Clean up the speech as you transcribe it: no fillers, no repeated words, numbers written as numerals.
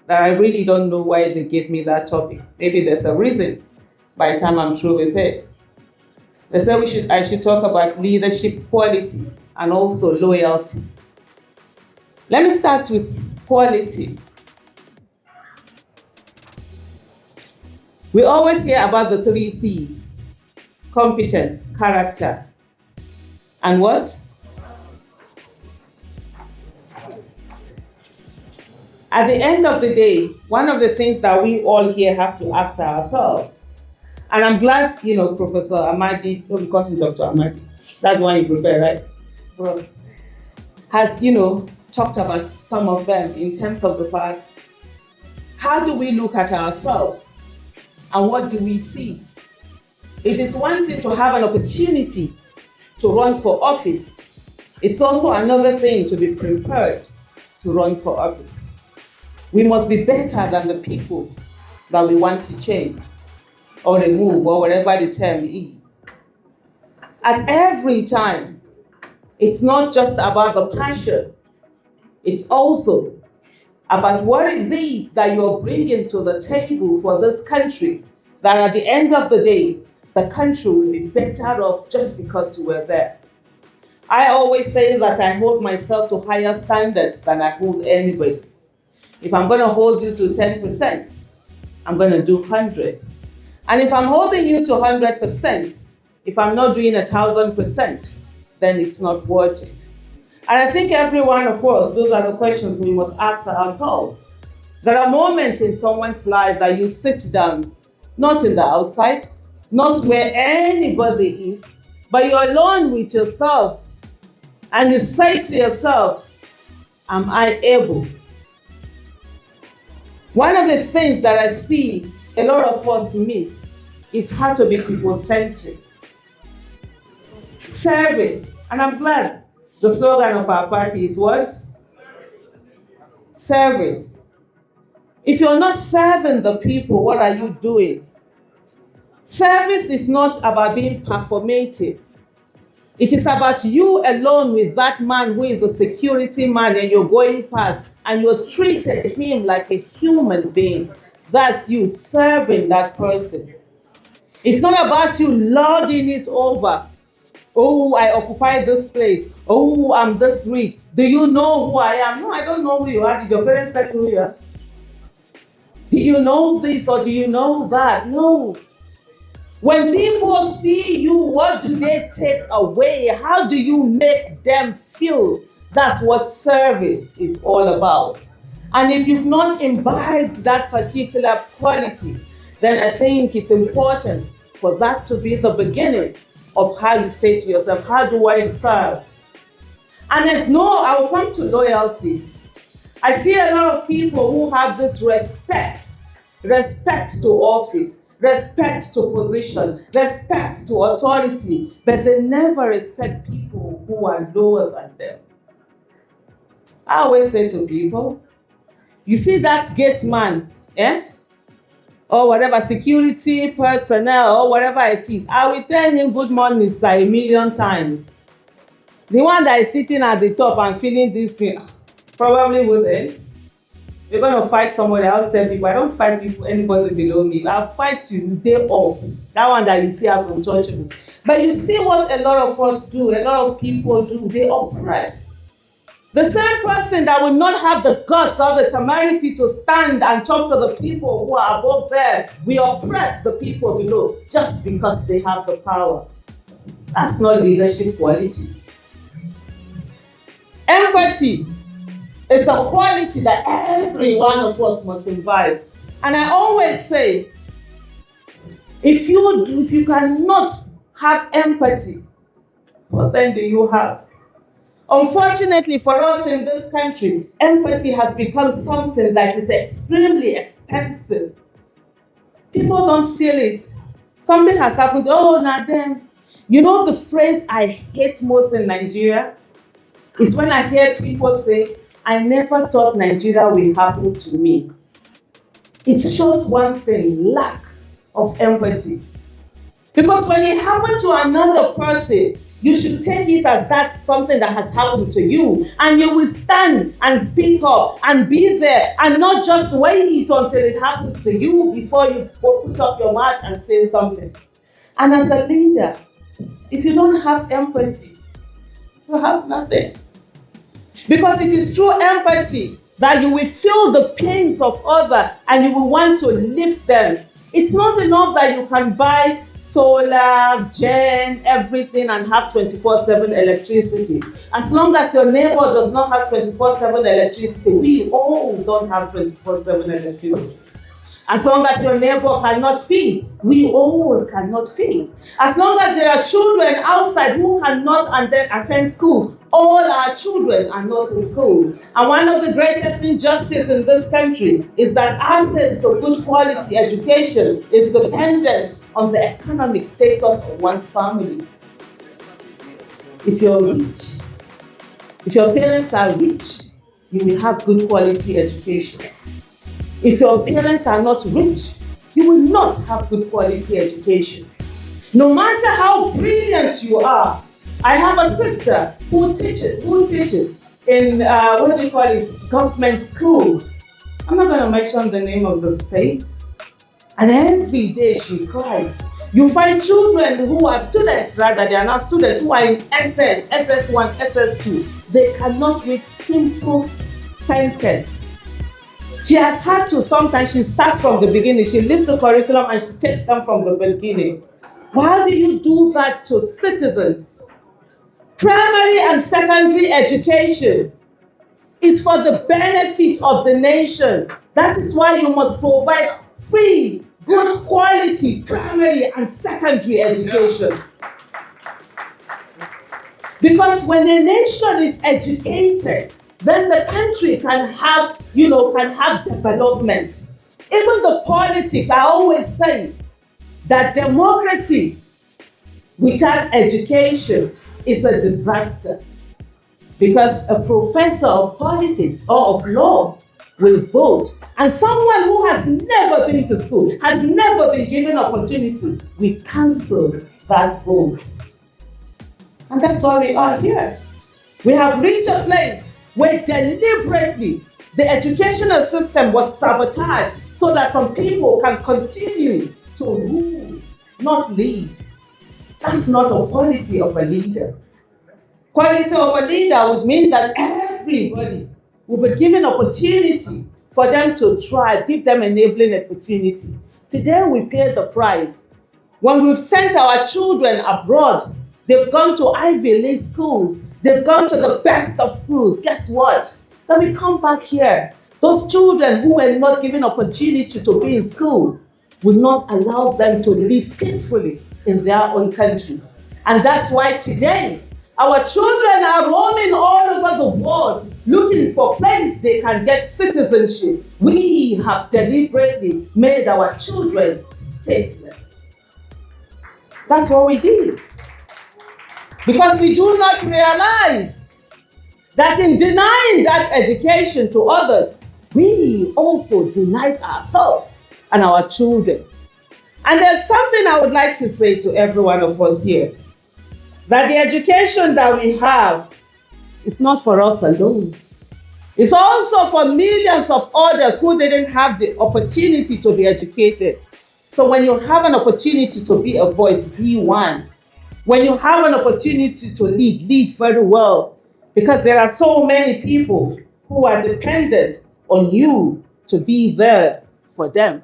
that I really don't know why they gave me that topic. Maybe there's a reason by the time I'm through with it. They said I should talk about leadership quality and also loyalty. Let me start with quality. We always hear about the three C's: competence, character, and what? At the end of the day, one of the things that we all here have to ask ourselves, and I'm glad, Professor Amadi, don't call him Dr. Amadi, that's the one you prefer, right? Bros, has, talked about some of them in terms of the fact, how do we look at ourselves and what do we see? It is one thing to have an opportunity to run for office. It's also another thing to be prepared to run for office. We must be better than the people that we want to change or remove or whatever the term is. At every time, it's not just about the passion, it's also about what is it that you're bringing to the table for this country, that at the end of the day, the country will be better off just because you were there. I always say that I hold myself to higher standards than I hold anybody. If I'm going to hold you to 10%, I'm going to do 100. And if I'm holding you to 100%, if I'm not doing 1,000%, then it's not worth it. And I think every one of us, those are the questions we must ask ourselves. There are moments in someone's life that you sit down, not in the outside, not where anybody is, but you're alone with yourself. And you say to yourself, am I able? One of the things that I see a lot of us miss is how to be people-centric. Service. And I'm glad the slogan of our party is what? Service. If you're not serving the people, what are you doing? Service is not about being performative. It is about you alone with that man who is a security man and you're going past and you're treating him like a human being. That's you serving that person. It's not about you lording it over. Oh, I occupy this place. Oh, I'm this rich. Do you know who I am? No, I don't know who you are. Did your parents tell you who you are? Do you know this or do you know that? No. When people see you, what do they take away? How do you make them feel? That's what service is all about. And if you've not imbibed that particular quality, then I think it's important for that to be the beginning of how you say to yourself, how do I serve? And I will come to loyalty. I see a lot of people who have this respect to office, respect to position, respect to authority, but they never respect people who are lower than them. I always say to people, you see that gate man, or whatever, security personnel, or whatever it is, I will tell him good morning, sir, a million times. The one that is sitting at the top and feeling this thing, probably wouldn't. You're going to fight somebody. I'll tell people, I don't fight people, anybody below me. I'll fight you, they all. That one that you see as untouchable. But you see what a lot of us do, a lot of people do, they oppress. The same person that will not have the guts or the temerity to stand and talk to the people who are above there, we oppress the people below just because they have the power. That's not leadership quality. Empathy is a quality that every one of us must imbibe. And I always say, if you cannot have empathy, what then do you have? Unfortunately for us in this country, empathy has become something that is extremely expensive. People don't feel it. Something has happened. Oh, now then. You know the phrase I hate most in Nigeria is when I hear people say, I never thought Nigeria will happen to me. It shows one thing, lack of empathy. Because when it happens to another person, you should take it as that's something that has happened to you. And you will stand and speak up and be there and not just wait until it happens to you before you put up your mouth and say something. And as a leader, if you don't have empathy, you have nothing. Because it is through empathy that you will feel the pains of others and you will want to lift them. It's not enough that you can buy solar, gen, everything and have 24/7 electricity. As long as your neighbor does not have 24/7 electricity, we all don't have 24/7 electricity. As long as your neighbor cannot feed, we all cannot feed. As long as there are children outside who cannot attend school, all our children are not in school. And one of the greatest injustices in this country is that access to good quality education is dependent on the economic status of one's family. If you're rich, if your parents are rich, you will have good quality education. If your parents are not rich, you will not have good quality education. No matter how brilliant you are, I have a sister who teaches in government school. I'm not going to mention the name of the state. And every day she cries. You find children who are students, rather, they are not students, who are in SS, SS1, SS2. They cannot read simple sentence. She has had to, sometimes she starts from the beginning. She leaves the curriculum and she takes them from the beginning. Why do you do that to citizens? Primary and secondary education is for the benefit of the nation. That is why you must provide free, good quality primary and secondary education. Because when a nation is educated, then the country can have development. Even the politics, I always say that democracy without education is a disaster. Because a professor of politics or of law will vote, and someone who has never been to school, has never been given opportunity, we cancel that vote. And that's why we are here. We have reached a place where deliberately the educational system was sabotaged so that some people can continue to rule, not lead. That's not a quality of a leader. Quality of a leader would mean that everybody will be given opportunity for them to try, give them enabling opportunity. Today we pay the price. When we've sent our children abroad, they've gone to Ivy League schools. They've gone to the best of schools. Guess what? When we come back here, those children who were not given opportunity to be in school will not allow them to live peacefully in their own country. And that's why today, our children are roaming all over the world looking for place they can get citizenship. We have deliberately made our children stateless. That's what we did. Because we do not realize that in denying that education to others, we also denied ourselves and our children. And there's something I would like to say to every one of us here, that the education that we have is not for us alone. It's also for millions of others who didn't have the opportunity to be educated. So when you have an opportunity to be a voice, be one. When you have an opportunity to lead very well, because there are so many people who are dependent on you to be there for them.